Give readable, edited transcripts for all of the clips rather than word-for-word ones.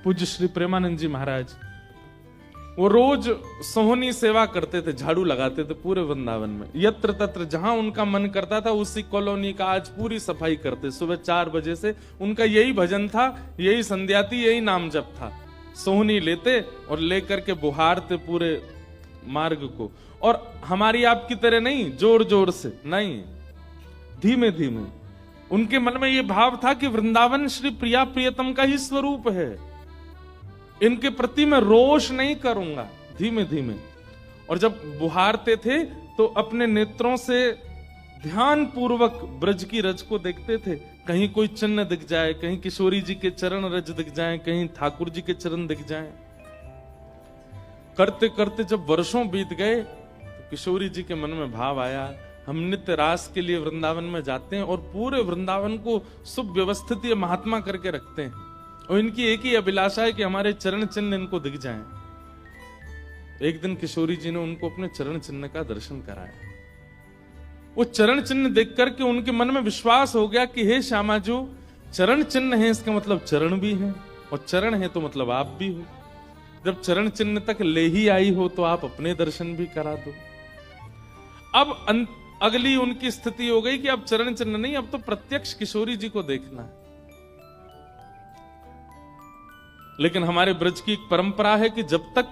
पूज्य श्री प्रेमानंद जी महाराज वो रोज सोहनी सेवा करते थे, झाड़ू लगाते थे पूरे वृंदावन में, यत्र तत्र जहां उनका मन करता था उसी कॉलोनी का आज पूरी सफाई करते। सुबह 4 बजे से उनका यही भजन था, यही संध्या थी, यही नाम जप था। सोहनी लेते और लेकर के बुहारते पूरे मार्ग को, और हमारी आपकी तरह नहीं जोर जोर से, नहीं, धीमे धीमे। उनके मन में यह भाव था कि वृंदावन श्री प्रिया प्रियतम का ही स्वरूप है, इनके प्रति मैं रोष नहीं करूंगा, धीमे धीमे। और जब बुहारते थे तो अपने नेत्रों से ध्यान पूर्वक ब्रज की रज को देखते थे, कहीं कोई चिन्ह दिख जाए, कहीं किशोरी जी के चरण रज दिख जाए, कहीं ठाकुर जी के चरण दिख जाए। करते करते जब वर्षों बीत गए तो किशोरी जी के मन में भाव आया, हम नित्य रास के लिए वृंदावन में जाते हैं और पूरे वृंदावन को सुव्यवस्थित महात्मा करके रखते हैं, और इनकी एक ही अभिलाषा है कि हमारे चरण चिन्ह इनको दिख जाएं। एक दिन किशोरी जी ने उनको अपने चरण चिन्ह का दर्शन कराया। वो चरण चिन्ह देख करके उनके मन में विश्वास हो गया कि हे श्यामा जो चरण चिन्ह है इसका मतलब चरण भी है, और चरण है तो मतलब आप भी हो। जब चरण चिन्ह तक ले ही आई हो तो आप अपने दर्शन भी करा दो। अब अगली उनकी स्थिति हो गई कि अब चरण चिन्ह नहीं, अब तो प्रत्यक्ष किशोरी जी को देखना है। लेकिन हमारे ब्रज की एक परंपरा है कि जब तक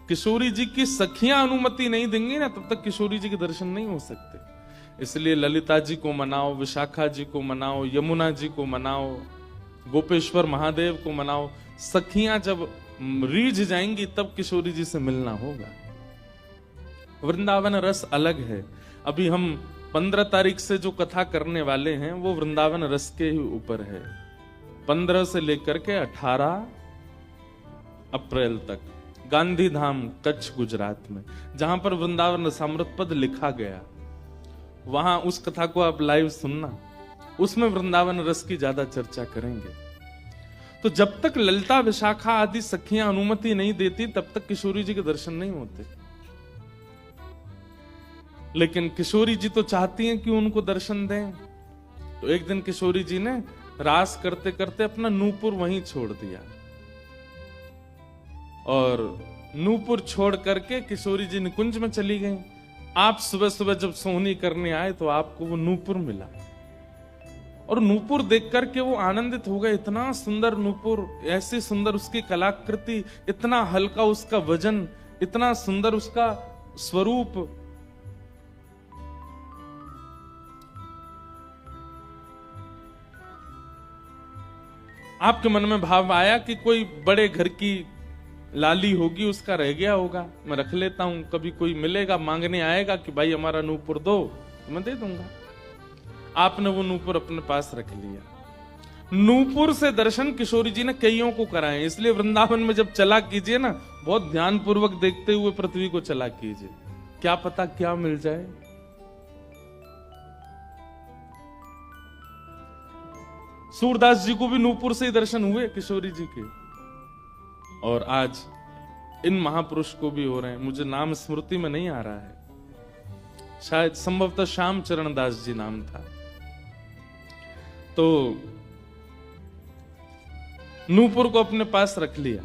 किशोरी जी की सखियां अनुमति नहीं देंगी ना, तब तक किशोरी जी के दर्शन नहीं हो सकते। इसलिए ललिता जी को मनाओ, विशाखा जी को मनाओ, यमुना जी को मनाओ, गोपेश्वर महादेव को मनाओ, सखियां जब रीझ जाएंगी तब किशोरी जी से मिलना होगा। वृंदावन रस अलग है। अभी हम 15 तारीख से जो कथा करने वाले हैं वो वृंदावन रस के ही ऊपर है। 15 से लेकर के 18 अप्रैल तक गांधी धाम कच्छ गुजरात में, जहां पर वृंदावन रसामृत पद लिखा गया, वहां उस कथा को आप लाइव सुनना, उसमें वृंदावन रस की ज्यादा चर्चा करेंगे। तो जब तक ललिता विशाखा आदि सखियां अनुमति नहीं देती तब तक किशोरी जी के दर्शन नहीं होते। लेकिन किशोरी जी तो चाहती हैं कि उनको दर्शन दें। तो एक दिन किशोरी जी ने रास करते करते अपना नूपुर वहीं छोड़ दिया, और नूपुर छोड़ करके किशोरी जी निकुंज में चली गई। आप सुबह सुबह जब सोहनी करने आए तो आपको वो नूपुर मिला, और नूपुर देख करके वो आनंदित हो गए। इतना सुंदर नूपुर, ऐसी सुंदर उसकी कलाकृति, इतना हल्का उसका वजन, इतना सुंदर उसका स्वरूप। आपके मन में भाव आया कि कोई बड़े घर की लाली होगी, उसका रह गया होगा, मैं रख लेता हूं, कभी कोई मिलेगा मांगने आएगा कि भाई हमारा नूपुर दो तो मैं दे दूंगा। आपने वो नूपुर अपने पास रख लिया। नूपुर से दर्शन किशोरी जी ने कईयों को कराए। इसलिए वृंदावन में जब चला कीजिए ना, बहुत ध्यान पूर्वक देखते हुए पृथ्वी को चला कीजिए, क्या पता क्या मिल जाए। सूरदास जी को भी नूपुर से ही दर्शन हुए किशोरी जी के, और आज इन महापुरुष को भी हो रहे हैं। मुझे नाम स्मृति में नहीं आ रहा है, शायद संभवतः श्याम चरण दास जी नाम था। तो नूपुर को अपने पास रख लिया।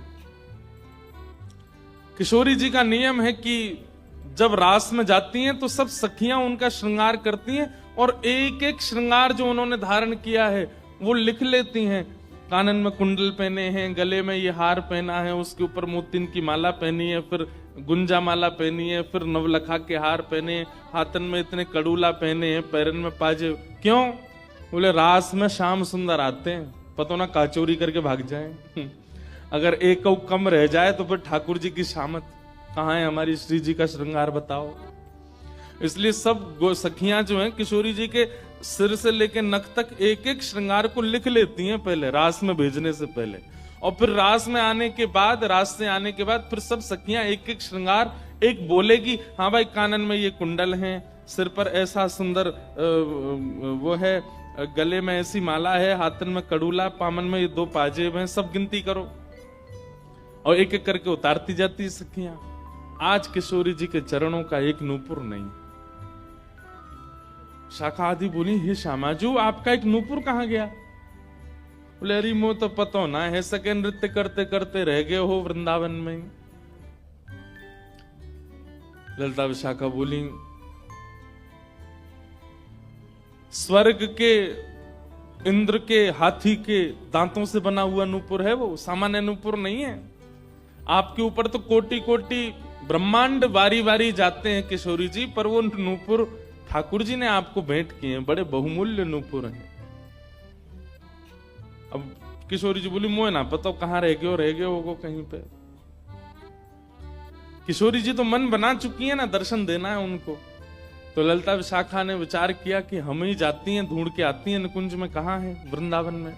किशोरी जी का नियम है कि जब रास में जाती हैं तो सब सखियां उनका श्रृंगार करती हैं, और एक एक श्रृंगार जो उन्होंने धारण किया है वो लिख लेती हैं। कानन में कुंडल पहने हैं, गले में ये हार पहना है, उसके ऊपर मोतिन की माला पहनी है, फिर गुंजा माला पहनी है, फिर नवलखा के हार पहने, हाथन में इतने कड़ूला पहने हैं, पैरन में पाजे। क्यों? बोले रास में श्याम सुंदर आते हैं, पता ना काचोरी करके भाग जाएं। अगर एक कम रह जाए तो फिर ठाकुर जी की शामत कहाँ है, हमारी श्री जी का श्रृंगार बताओ। इसलिए सब सखियां जो हैं किशोरी जी के सिर से लेकर नख तक एक एक श्रृंगार को लिख लेती हैं पहले, रास में भेजने से पहले, और फिर रास में आने के बाद, रास से आने के बाद फिर सब सखियां एक एक श्रृंगार एक बोलेगी, हाँ भाई कानन में ये कुंडल हैं, सिर पर ऐसा सुंदर वो है, गले में ऐसी माला है, हाथन में कड़ूला, पामन में ये 2 पाजेब हैं, सब गिनती करो, और एक एक करके उतारती जाती सखियां। आज किशोरी जी के चरणों का एक नूपुर नहीं। शाखा आदि बोली, हे श्यामाजू आपका एक नूपुर कहां गया? बोले अरे मो तो पतो ना है, सके नृत्य करते करते रह गए हो वृंदावन में। ललिता विशाखा बोली स्वर्ग के इंद्र के हाथी के दांतों से बना हुआ नूपुर है, वो सामान्य नूपुर नहीं है। आपके ऊपर तो कोटि कोटि ब्रह्मांड बारी बारी जाते हैं किशोरी जी, पर वो नूपुर ठाकुर जी ने आपको भेंट किए हैं, बड़े बहुमूल्य नूपुर हैं। अब किशोरी जी बोली मोह ना पता कहां रह गए हो कहीं पे। किशोरी जी तो मन बना चुकी है ना, दर्शन देना है उनको। तो ललिता विशाखा ने विचार किया कि हम ही जाती हैं, ढूंढ के आती हैं निकुंज में, कहां है, वृंदावन में।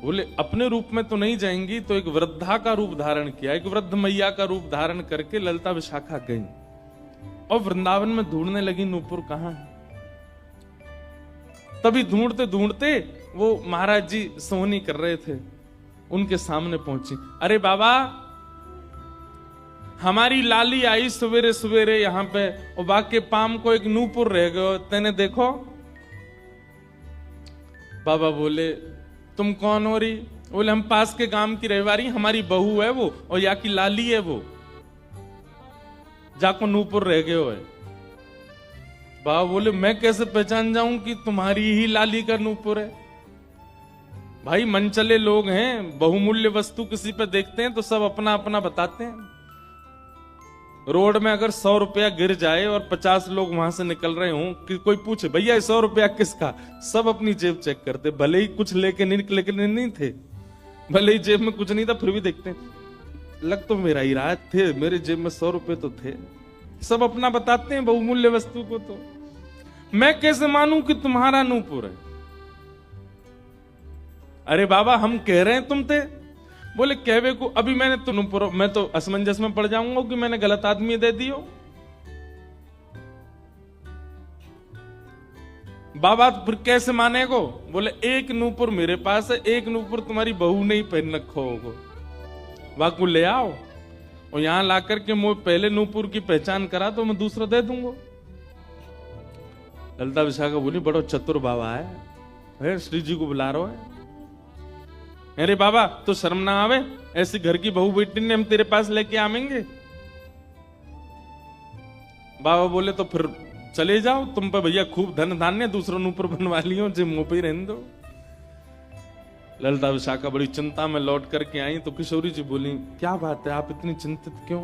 बोले अपने रूप में तो नहीं जाएंगी, तो एक वृद्धा का रूप धारण किया, एक वृद्ध मैया का रूप धारण करके ललिता विशाखा गई और वृंदावन में ढूंढने लगी नूपुर कहां है। तभी ढूंढते ढूंढते वो महाराज जी सोहनी कर रहे थे, उनके सामने पहुंची। अरे बाबा हमारी लाली आई सवेरे सवेरे यहाँ पे, और बाके पाम को एक नूपुर रह गयो, तेने देखो। बाबा बोले तुम कौन हो रही? बोले हम पास के गांव की रहवारी, हमारी बहू है वो, और या की लाली है वो, जाको नूपुर रह गयो है। बाबा बोले मैं कैसे पहचान जाऊं कि तुम्हारी ही लाली का नूपुर है? भाई मनचले लोग हैं, बहुमूल्य वस्तु किसी पे देखते हैं तो सब अपना अपना बताते हैं। रोड में अगर 100 रुपया गिर जाए और 50 लोग वहां से निकल रहे हों, कि कोई पूछे भैया 100 रुपया किसका, सब अपनी जेब चेक करते, भले ही कुछ लेके नहीं थे, भले ही जेब में कुछ नहीं था, फिर भी देखते लग तो मेरा ही रहा थे, मेरे जेब में 100 रुपए तो थे। सब अपना बताते हैं बहुमूल्य वस्तु को। तो मैं कैसे मानूं कि तुम्हारा नूपुर है? अरे बाबा हम कह रहे हैं तुम थे। बोले कहवे को अभी मैंने तो नूपुर, मैं तो असमंजस में पड़ जाऊंगा कि मैंने गलत आदमी दे दियो। बाबा फिर कैसे मानेगो? बोले एक नूपुर मेरे पास है, एक नूपुर तुम्हारी बहू ने ही पहन रखो होगो, वाकू ले आओ और यहां लाकर के मुझे पहले नूपुर की पहचान करा तो मैं दूसरा दे दूंगा। ललिता विशाखा बोली बड़ो चतुर बाबा है, श्री जी को बुला रहा है। अरे बाबा तो शर्म ना आवे, ऐसी घर की बहू बेटी ने हम तेरे पास लेके आवेंगे? बाबा बोले तो फिर चले जाओ, तुम पे भैया खूब धन धान्य, दूसरों ऊपर बनवा लियो, जे मुंह पे ही रहने दो। ललिता विशाखा बड़ी चिंता में लौट करके आई तो किशोरी जी बोली क्या बात है, आप इतनी चिंतित क्यों?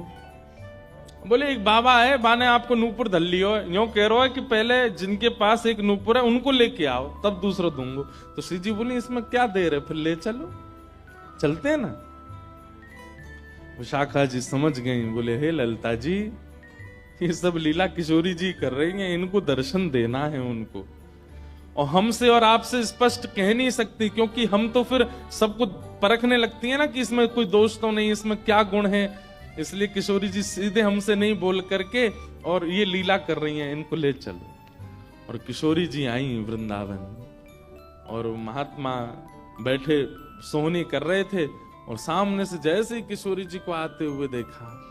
बोले एक बाबा है, बाने आपको नूपुर धल लियो, यूं कह रहा है कि पहले जिनके पास एक नूपुर है उनको लेके आओ, तब दूसरा दूंगा। तो श्री जी बोली इसमें क्या देर है, फिर ले चलो, चलते हैं ना। विशाखा जी समझ गई, बोले हे ललिता जी ये सब लीला किशोरी जी कर रही हैं, इनको दर्शन देना है उनको, और हमसे और आपसे स्पष्ट कह नहीं सकती, क्योंकि हम तो फिर सबको परखने लगती है ना कि इसमें कोई दोष तो नहीं, इसमें क्या गुण है। इसलिए किशोरी जी सीधे हमसे नहीं बोल करके और ये लीला कर रही हैं, इनको ले चलो। और किशोरी जी आई वृंदावन और महात्मा बैठे सोहनी कर रहे थे, और सामने से जैसे ही किशोरी जी को आते हुए देखा,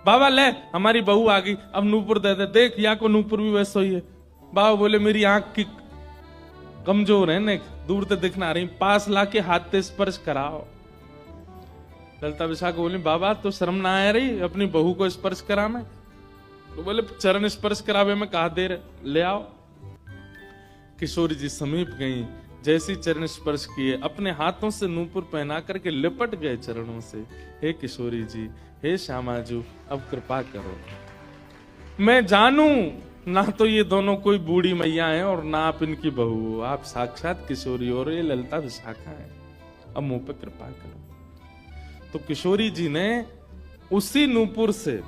बाबा ले हमारी बहू आ गई, अब नूपुर दे दे, देख यहाँ को नूपुर भी वैसा ही है। बाबा बोले मेरी आंख की कमजोर है ने, दूर से दिखना रही, पास लाके हाथ से स्पर्श कराओ। ललिता विशाखा बोली बाबा तो शर्म ना आ रही अपनी बहू को स्पर्श करा में? तो बोले चरण स्पर्श करावे में कहा देर, ले आओ। किशोरी जी समीप गई, जैसी चरण स्पर्श किए अपने हाथों से नूपुर पहना करके लिपट गए चरणों से। हे किशोरी जी, हे श्यामाजू, अब कृपा करो, मैं जानू ना तो ये दोनों कोई बूढ़ी मैया हैं और ना आप इनकी बहू, आप साक्षात किशोरी और ये ललिता विशाखा है, अब मुंह पे कृपा करो। तो किशोरी जी ने उसी नूपुर से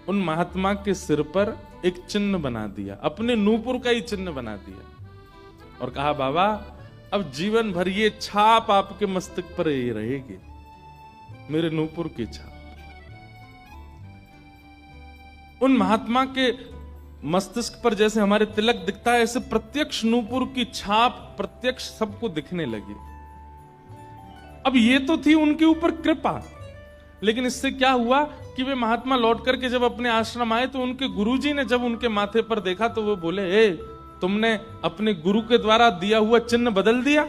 उन महात्मा के सिर पर एक चिन्ह बना दिया, अपने नूपुर का ही चिन्ह बना दिया, और कहा बाबा अब जीवन भर ये छाप आपके मस्तक पर ही रहेगी, मेरे नूपुर की छाप। उन महात्मा के मस्तिष्क पर जैसे हमारे तिलक दिखता है, ऐसे प्रत्यक्ष नूपुर की छाप प्रत्यक्ष सबको दिखने लगी। अब ये तो थी उनके ऊपर कृपा, लेकिन इससे क्या हुआ कि वे महात्मा लौट करके जब अपने आश्रम आए तो उनके गुरुजी ने जब उनके माथे पर देखा तो वो बोले, ए तुमने अपने गुरु के द्वारा दिया हुआ चिन्ह बदल दिया?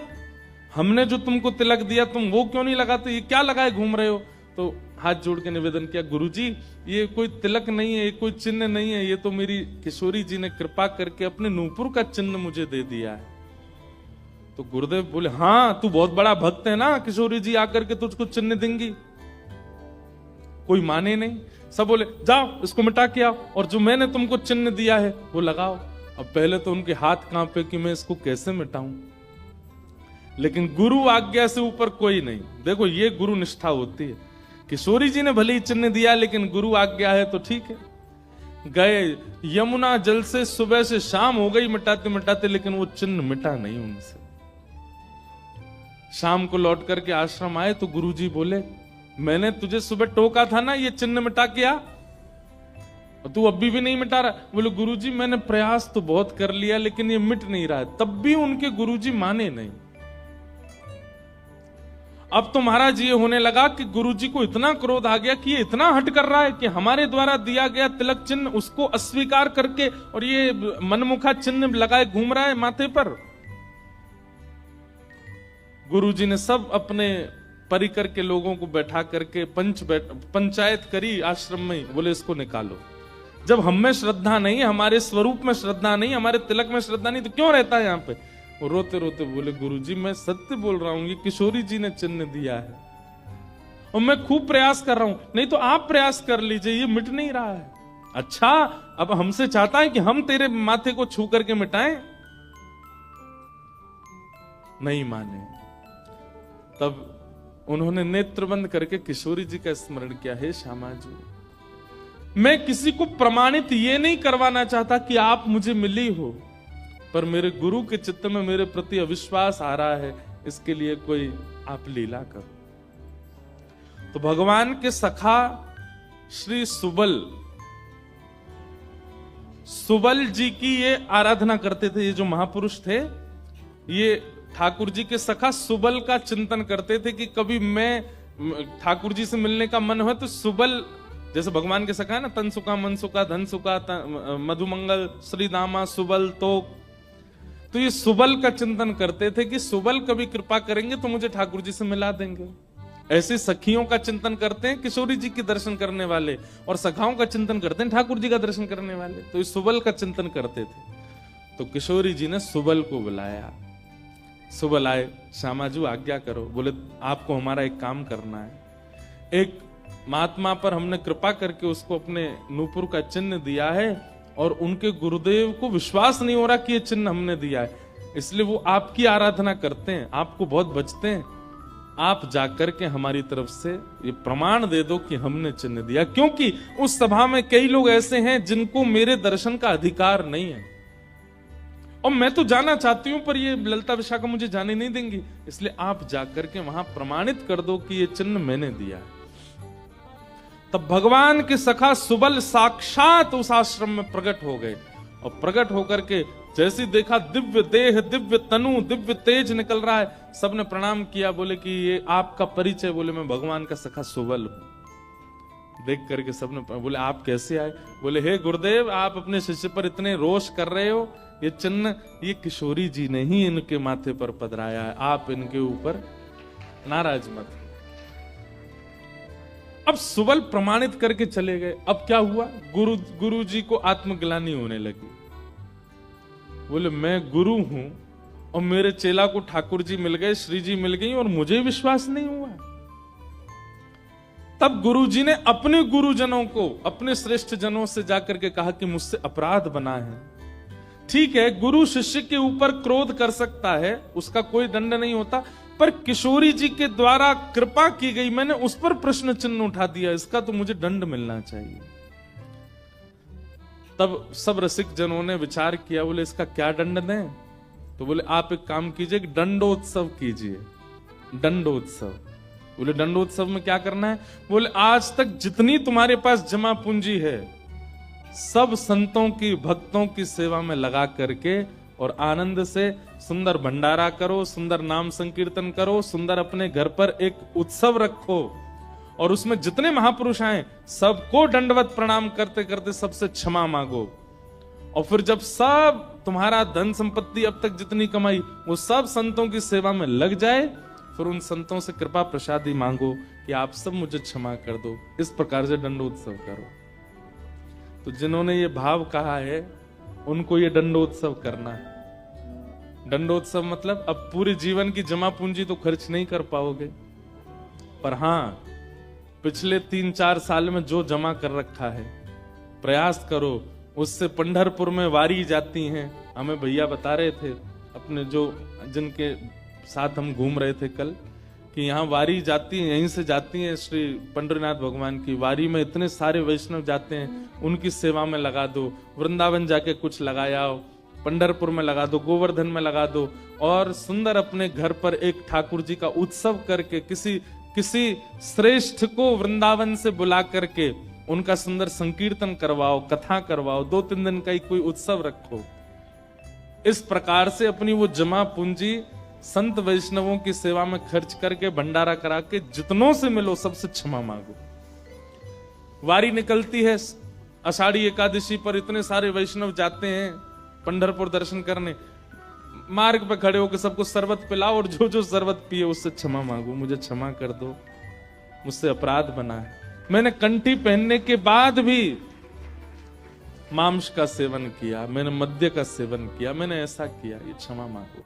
हमने जो तुमको तिलक दिया तुम वो क्यों नहीं लगाते, ये क्या लगाए घूम रहे हो। तो हाथ जोड़ के निवेदन किया, गुरुजी ये कोई तिलक नहीं है, ये कोई चिन्ह नहीं है, ये तो मेरी किशोरी जी ने कृपा करके अपने नूपुर का चिन्ह मुझे दे दिया है। तो गुरुदेव बोले, हाँ तू बहुत बड़ा भक्त है ना, किशोरी जी आकर के तुझको चिन्ह देंगी। कोई माने नहीं, सब बोले जाओ इसको मिटा के आओ, और जो मैंने तुमको चिन्ह दिया है वो लगाओ। अब पहले तो उनके हाथ कांपे कि मैं इसको कैसे मिटाऊं, लेकिन गुरु आज्ञा से ऊपर कोई नहीं। देखो ये गुरु निष्ठा होती है। किशोरी जी ने भले ही चिन्ह दिया, लेकिन गुरु आज्ञा है तो ठीक है। गए यमुना जल से, सुबह से शाम हो गई मिटाते मिटाते, लेकिन वो चिन्ह मिटा नहीं उनसे। शाम को लौट करके आश्रम आए तो गुरुजी बोले, मैंने तुझे सुबह टोका था ना ये चिन्ह मिटा के आ, और तू अभी भी नहीं मिटा रहा। बोले गुरुजी मैंने प्रयास तो बहुत कर लिया लेकिन ये मिट नहीं रहा है। तब भी उनके गुरुजी माने नहीं। अब तो महाराज ये होने लगा कि गुरुजी को इतना क्रोध आ गया कि ये इतना हट कर रहा है कि हमारे द्वारा दिया गया तिलक चिन्ह उसको अस्वीकार करके और ये मनमुखा चिन्ह लगाए घूम रहा है माथे पर। गुरुजी ने सब अपने परिकर के लोगों को बैठा करके पंचायत करी आश्रम में। बोले इसको निकालो, जब हम में श्रद्धा नहीं, हमारे स्वरूप में श्रद्धा नहीं, हमारे तिलक में श्रद्धा नहीं, तो क्यों रहता है यहाँ पे। वो रोते रोते बोले गुरुजी मैं सत्य बोल रहा हूं, ये किशोरी जी ने चिन्ह दिया है और मैं खूब प्रयास कर रहा हूं, नहीं तो आप प्रयास कर लीजिए, ये मिट नहीं रहा है। अच्छा अब हमसे चाहता है कि हम तेरे माथे को छू करके मिटाएं, नहीं माने। तब उन्होंने नेत्र बंद करके किशोरी जी का स्मरण किया, हे श्यामा जी मैं किसी को प्रमाणित ये नहीं करवाना चाहता कि आप मुझे मिली हो, पर मेरे गुरु के चित्त में मेरे प्रति अविश्वास आ रहा है, इसके लिए कोई आप लीला करो। तो भगवान के सखा श्री सुबल जी की ये आराधना करते थे। ये जो महापुरुष थे ये ठाकुर जी के सखा सुबल का चिंतन करते थे कि कभी मैं ठाकुर जी से मिलने का मन हो तो सुबल, जैसे भगवान के सखा है ना, तनसुका मनसुका धनसुका मधुमंगल श्रीदामा सुबल, तो ये सुबल का चिंतन करते थे कि सुबल कभी कृपा करेंगे तो मुझे ठाकुर जी से मिला देंगे। ऐसे सखियों का चिंतन करते हैं किशोरी जी के दर्शन करने वाले, और सखाओं का चिंतन करते हैं ठाकुर जी का दर्शन करने वाले। तो ये सुबल का चिंतन करते थे। तो किशोरी जी ने सुबल को बुलाया। सुबल आए, श्यामा जी आज्ञा करो। बोले आपको हमारा एक काम करना है। एक महात्मा पर हमने कृपा करके उसको अपने नूपुर का चिन्ह दिया है और उनके गुरुदेव को विश्वास नहीं हो रहा कि ये चिन्ह हमने दिया है, इसलिए वो आपकी आराधना करते हैं, आपको बहुत बचते हैं। आप जाकर के हमारी तरफ से ये प्रमाण दे दो कि हमने चिन्ह दिया, क्योंकि उस सभा में कई लोग ऐसे हैं जिनको मेरे दर्शन का अधिकार नहीं है और मैं तो जाना चाहती हूं पर ये ललिता विशाखा मुझे जाने नहीं देंगी, इसलिए आप जाकर के वहां प्रमाणित कर दो कि ये चिन्ह मैंने दिया है। तब भगवान के सखा सुबल साक्षात उस आश्रम में प्रकट हो गए और प्रकट होकर के जैसे देखा दिव्य देह, दिव्य तनु, दिव्य तेज निकल रहा है, सबने प्रणाम किया। बोले कि ये आपका परिचय। बोले मैं भगवान का सखा सुबल हूं। देख करके सबने बोले आप कैसे आए। बोले हे गुरुदेव आप अपने शिष्य पर इतने रोष कर रहे हो, ये चिन्ह ये किशोरी जी ने ही इनके माथे पर पधराया है, आप इनके ऊपर नाराज मत। अब सुबल प्रमाणित करके चले गए। अब क्या हुआ, गुरु जी को आत्मग्लानि होने लगी। बोले मैं गुरु हूं और मेरे चेला को ठाकुर जी मिल गए, श्री जी मिल गई और मुझे विश्वास नहीं हुआ। तब गुरु जी ने अपने गुरुजनों को, अपने श्रेष्ठ जनों से जाकर के कहा कि मुझसे अपराध बना है। ठीक है, गुरु शिष्य के ऊपर क्रोध कर सकता है, उसका कोई दंड नहीं होता, पर किशोरी जी के द्वारा कृपा की गई, मैंने उस पर प्रश्न चिन्ह उठा दिया, इसका तो मुझे दंड मिलना चाहिए। तब सब रसिक जनों ने विचार किया। बोले इसका क्या दंड दें। तो बोले आप एक काम कीजिए, दंडोत्सव कीजिए। दंडोत्सव। बोले दंडोत्सव में क्या करना है। बोले आज तक जितनी तुम्हारे पास जमा पूंजी है सब संतों की, भक्तों की सेवा में लगा करके और आनंद से सुंदर भंडारा करो, सुंदर नाम संकीर्तन करो, सुंदर अपने घर पर एक उत्सव रखो और उसमें जितने महापुरुष आए सबको दंडवत प्रणाम करते करते सबसे क्षमा मांगो। और फिर जब सब तुम्हारा धन संपत्ति अब तक जितनी कमाई वो सब संतों की सेवा में लग जाए, फिर उन संतों से कृपा प्रसादी मांगो कि आप सब मुझे क्षमा कर दो। इस प्रकार से दंडोत्सव करो। तो जिन्होंने ये भाव कहा है उनको ये दंडोत्सव करना है। दंडोत्सव मतलब अब पूरे जीवन की जमा पूंजी तो खर्च नहीं कर पाओगे, पर हाँ पिछले 3-4 साल में जो जमा कर रखा है प्रयास करो उससे। पंढरपुर में वारी जाती हैं, हमें भैया बता रहे थे अपने जो जिनके साथ हम घूम रहे थे कल, कि यहाँ वारी जाती है, यहीं से जाती है श्री पंडरीनाथ भगवान की वारी में इतने सारे वैष्णव जाते हैं, उनकी सेवा में लगा दो। वृंदावन जाके कुछ लगाया, पंढरपुर में लगा दो, गोवर्धन में लगा दो, और सुंदर अपने घर पर एक ठाकुर जी का उत्सव करके किसी श्रेष्ठ को वृंदावन से बुला करके उनका सुंदर संकीर्तन करवाओ, कथा करवाओ, 2-3 दिन का ही कोई उत्सव रखो। इस प्रकार से अपनी वो जमा पूंजी संत वैष्णवों की सेवा में खर्च करके भंडारा करा के जितनों से मिलो सबसे क्षमा मांगो। वारी निकलती है आषाढ़ी एकादशी पर, इतने सारे वैष्णव जाते हैं पंढरपुर दर्शन करने, मार्ग पे खड़े होकर सबको शरबत पिलाओ और जो जो शरबत पिए उससे क्षमा मांगो, मुझे क्षमा कर दो, मुझसे अपराध बना है, मैंने कंठी पहनने के बाद भी मांस का सेवन किया, मैंने मद्य का सेवन किया, मैंने ऐसा किया, ये क्षमा मांगो।